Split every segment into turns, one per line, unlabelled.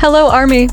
Hello, ARMY!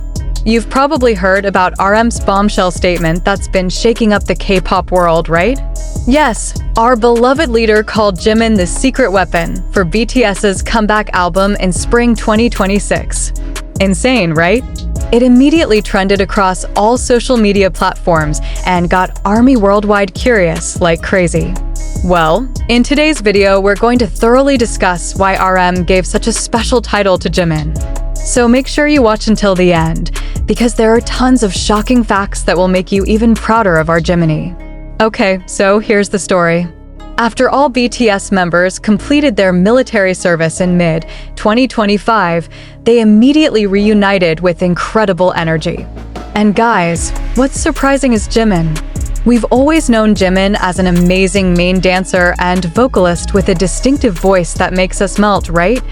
You've probably heard about RM's bombshell statement that's been shaking up the K-pop world, right? Yes, our beloved leader called Jimin the secret weapon for BTS's comeback album in spring 2026. Insane, right? It immediately trended across all social media platforms and got ARMY worldwide curious like crazy. Well, in today's video, we're going to thoroughly discuss why RM gave such a special title to Jimin. So make sure you watch until the end, because there are tons of shocking facts that will make you even prouder of our Jiminy. Okay, so here's the story. After all BTS members completed their military service in mid-2025, they immediately reunited with incredible energy. And guys, what's surprising is Jimin. We've always known Jimin as an amazing main dancer and vocalist with a distinctive voice that makes us melt, right?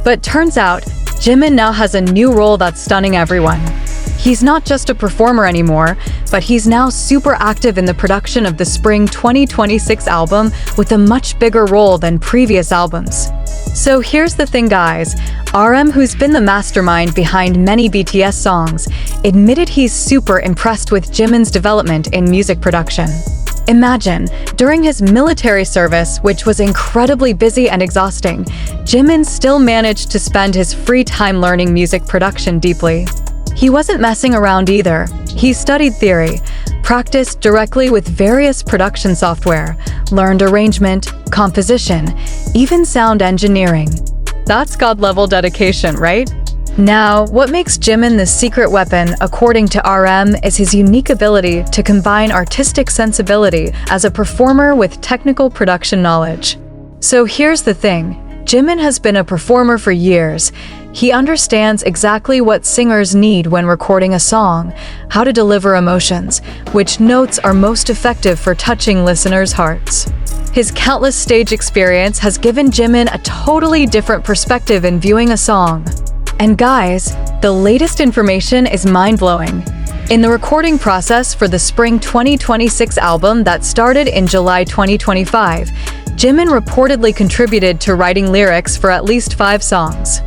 But turns out, Jimin now has a new role that's stunning everyone. He's not just a performer anymore, but he's now super active in the production of the spring 2026 album with a much bigger role than previous albums. So here's the thing, guys. RM, who's been the mastermind behind many BTS songs, admitted he's super impressed with Jimin's development in music production. Imagine, during his military service, which was incredibly busy and exhausting, Jimin still managed to spend his free time learning music production deeply. He wasn't messing around either. He studied theory, practiced directly with various production software, learned arrangement, composition, even sound engineering. That's God-level dedication, right? Now, what makes Jimin the secret weapon, according to RM, is his unique ability to combine artistic sensibility as a performer with technical production knowledge. So here's the thing. Jimin has been a performer for years. He understands exactly what singers need when recording a song, how to deliver emotions, which notes are most effective for touching listeners' hearts. His countless stage experience has given Jimin a totally different perspective in viewing a song. And guys, the latest information is mind-blowing. In the recording process for the spring 2026 album that started in July 2025, Jimin reportedly contributed to writing lyrics for at least 5 songs.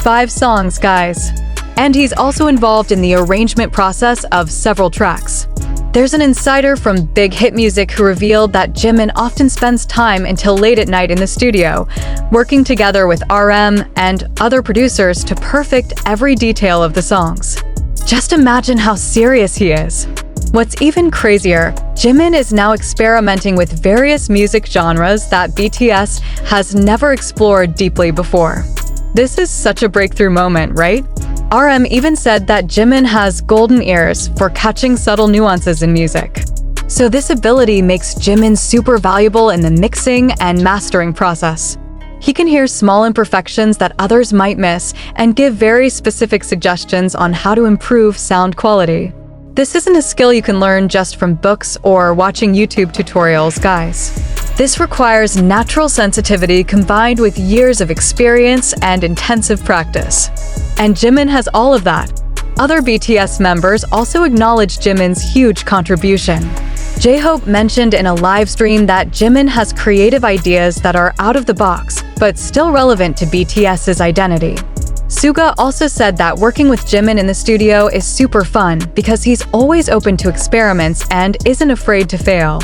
5 songs, guys. And he's also involved in the arrangement process of several tracks. There's an insider from Big Hit Music who revealed that Jimin often spends time until late at night in the studio, working together with RM and other producers to perfect every detail of the songs. Just imagine how serious he is. What's even crazier, Jimin is now experimenting with various music genres that BTS has never explored deeply before. This is such a breakthrough moment, right? RM even said that Jimin has golden ears for catching subtle nuances in music. So this ability makes Jimin super valuable in the mixing and mastering process. He can hear small imperfections that others might miss and give very specific suggestions on how to improve sound quality. This isn't a skill you can learn just from books or watching YouTube tutorials, guys. This requires natural sensitivity combined with years of experience and intensive practice. And Jimin has all of that. Other BTS members also acknowledge Jimin's huge contribution. J-Hope mentioned in a live stream that Jimin has creative ideas that are out of the box, but still relevant to BTS's identity. Suga also said that working with Jimin in the studio is super fun because he's always open to experiments and isn't afraid to fail.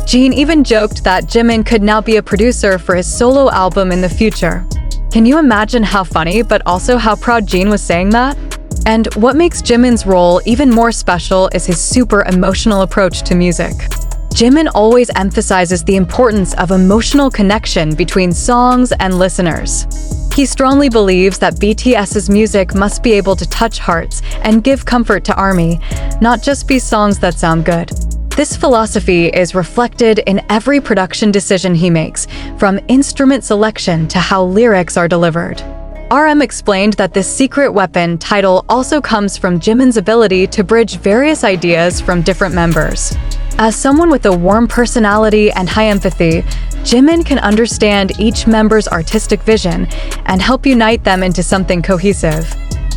Jin even joked that Jimin could now be a producer for his solo album in the future. Can you imagine how funny, but also how proud Jin was saying that? And what makes Jimin's role even more special is his super emotional approach to music. Jimin always emphasizes the importance of emotional connection between songs and listeners. He strongly believes that BTS's music must be able to touch hearts and give comfort to ARMY, not just be songs that sound good. This philosophy is reflected in every production decision he makes, from instrument selection to how lyrics are delivered. RM explained that this secret weapon title also comes from Jimin's ability to bridge various ideas from different members. As someone with a warm personality and high empathy, Jimin can understand each member's artistic vision and help unite them into something cohesive.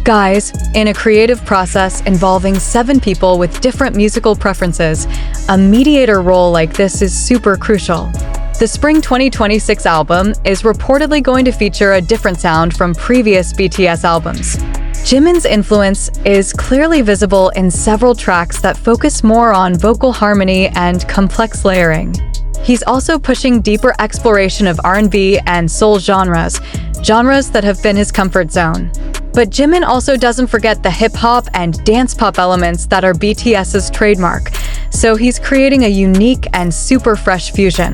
Guys, in a creative process involving 7 people with different musical preferences, a mediator role like this is super crucial. The spring 2026 album is reportedly going to feature a different sound from previous BTS albums. Jimin's influence is clearly visible in several tracks that focus more on vocal harmony and complex layering. He's also pushing deeper exploration of R&B and soul genres that have been his comfort zone. But Jimin also doesn't forget the hip-hop and dance-pop elements that are BTS's trademark, so he's creating a unique and super fresh fusion.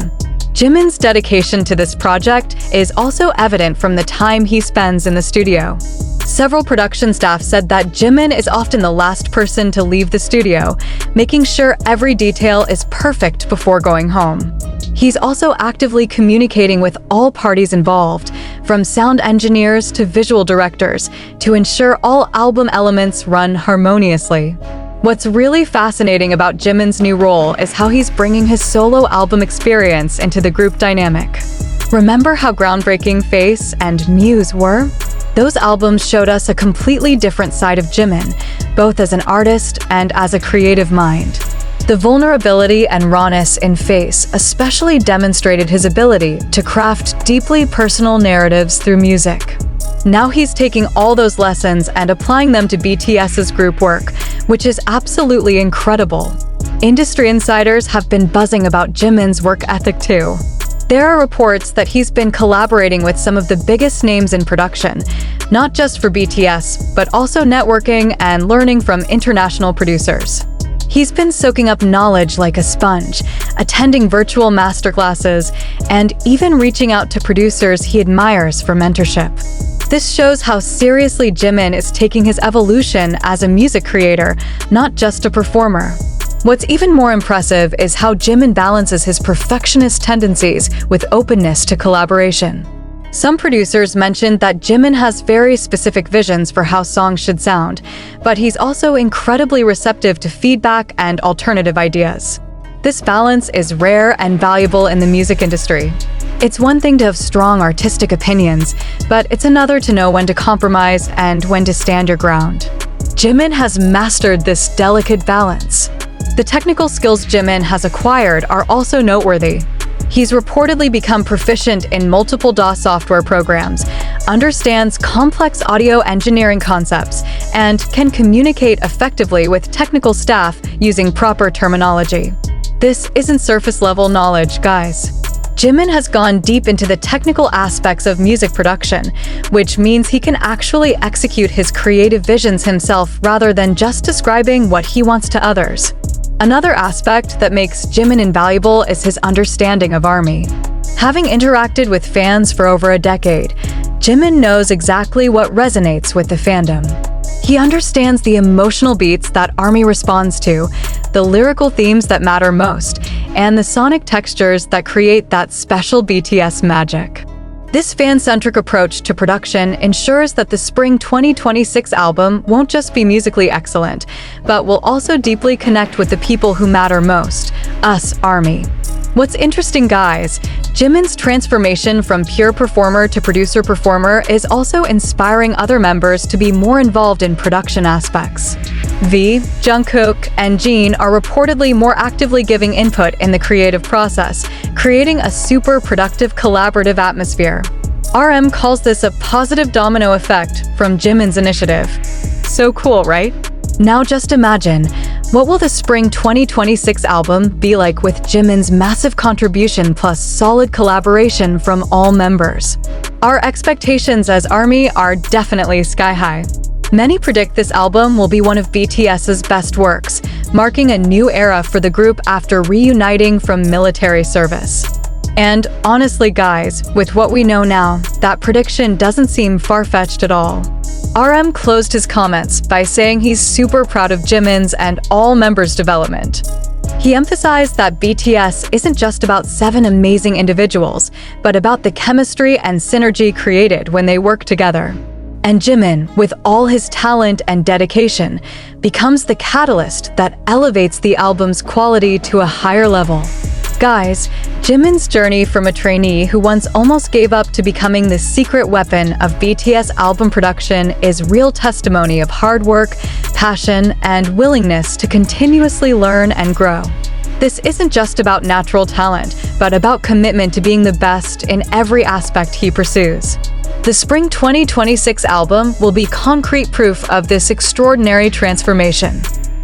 Jimin's dedication to this project is also evident from the time he spends in the studio. Several production staff said that Jimin is often the last person to leave the studio, making sure every detail is perfect before going home. He's also actively communicating with all parties involved, from sound engineers to visual directors, to ensure all album elements run harmoniously. What's really fascinating about Jimin's new role is how he's bringing his solo album experience into the group dynamic. Remember how groundbreaking Face and Muse were? Those albums showed us a completely different side of Jimin, both as an artist and as a creative mind. The vulnerability and rawness in Face especially demonstrated his ability to craft deeply personal narratives through music. Now he's taking all those lessons and applying them to BTS's group work, which is absolutely incredible. Industry insiders have been buzzing about Jimin's work ethic too. There are reports that he's been collaborating with some of the biggest names in production, not just for BTS, but also networking and learning from international producers. He's been soaking up knowledge like a sponge, attending virtual masterclasses, and even reaching out to producers he admires for mentorship. This shows how seriously Jimin is taking his evolution as a music creator, not just a performer. What's even more impressive is how Jimin balances his perfectionist tendencies with openness to collaboration. Some producers mentioned that Jimin has very specific visions for how songs should sound, but he's also incredibly receptive to feedback and alternative ideas. This balance is rare and valuable in the music industry. It's one thing to have strong artistic opinions, but it's another to know when to compromise and when to stand your ground. Jimin has mastered this delicate balance. The technical skills Jimin has acquired are also noteworthy. He's reportedly become proficient in multiple DAW software programs, understands complex audio engineering concepts, and can communicate effectively with technical staff using proper terminology. This isn't surface-level knowledge, guys. Jimin has gone deep into the technical aspects of music production, which means he can actually execute his creative visions himself rather than just describing what he wants to others. Another aspect that makes Jimin invaluable is his understanding of ARMY. Having interacted with fans for over a decade, Jimin knows exactly what resonates with the fandom. He understands the emotional beats that ARMY responds to, the lyrical themes that matter most, and the sonic textures that create that special BTS magic. This fan-centric approach to production ensures that the Spring 2026 album won't just be musically excellent, but will also deeply connect with the people who matter most, us, ARMY. What's interesting, guys, Jimin's transformation from pure performer to producer-performer is also inspiring other members to be more involved in production aspects. V, Jungkook, and Jin are reportedly more actively giving input in the creative process, creating a super productive collaborative atmosphere. RM calls this a positive domino effect from Jimin's initiative. So cool, right? Now just imagine, what will the Spring 2026 album be like with Jimin's massive contribution plus solid collaboration from all members? Our expectations as ARMY are definitely sky high. Many predict this album will be one of BTS's best works, marking a new era for the group after reuniting from military service. And honestly, guys, with what we know now, that prediction doesn't seem far-fetched at all. RM closed his comments by saying he's super proud of Jimin's and all members' development. He emphasized that BTS isn't just about 7 amazing individuals, but about the chemistry and synergy created when they work together. And Jimin, with all his talent and dedication, becomes the catalyst that elevates the album's quality to a higher level. Guys, Jimin's journey from a trainee who once almost gave up to becoming the secret weapon of BTS album production is real testimony of hard work, passion, and willingness to continuously learn and grow. This isn't just about natural talent, but about commitment to being the best in every aspect he pursues. The Spring 2026 album will be concrete proof of this extraordinary transformation.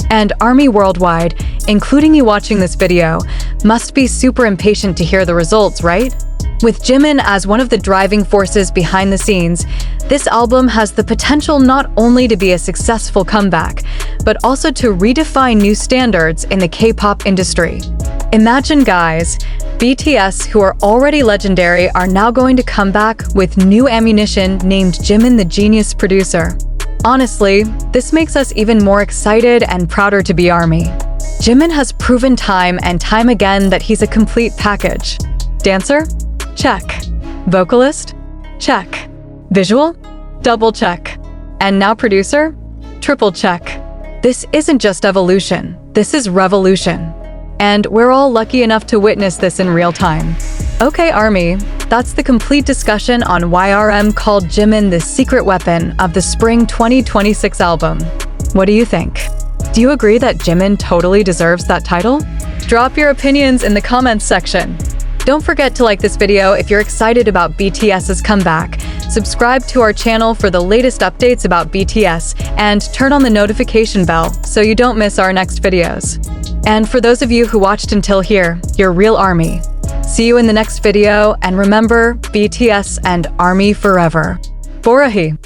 And ARMY worldwide, including you watching this video, must be super impatient to hear the results, right? With Jimin as one of the driving forces behind the scenes, this album has the potential not only to be a successful comeback, but also to redefine new standards in the K-pop industry. Imagine, guys, BTS, who are already legendary, are now going to come back with new ammunition named Jimin the Genius Producer. Honestly, this makes us even more excited and prouder to be ARMY. Jimin has proven time and time again that he's a complete package. Dancer? Check. Vocalist? Check. Visual? Double check. And now producer? Triple check. This isn't just evolution, this is revolution. And we're all lucky enough to witness this in real time. Okay, ARMY, that's the complete discussion on why RM called Jimin the secret weapon of the Spring 2026 album. What do you think? Do you agree that Jimin totally deserves that title? Drop your opinions in the comments section. Don't forget to like this video if you're excited about BTS's comeback, subscribe to our channel for the latest updates about BTS, and turn on the notification bell so you don't miss our next videos. And for those of you who watched until here, you're real ARMY. See you in the next video, and remember, BTS and ARMY forever. Borahi.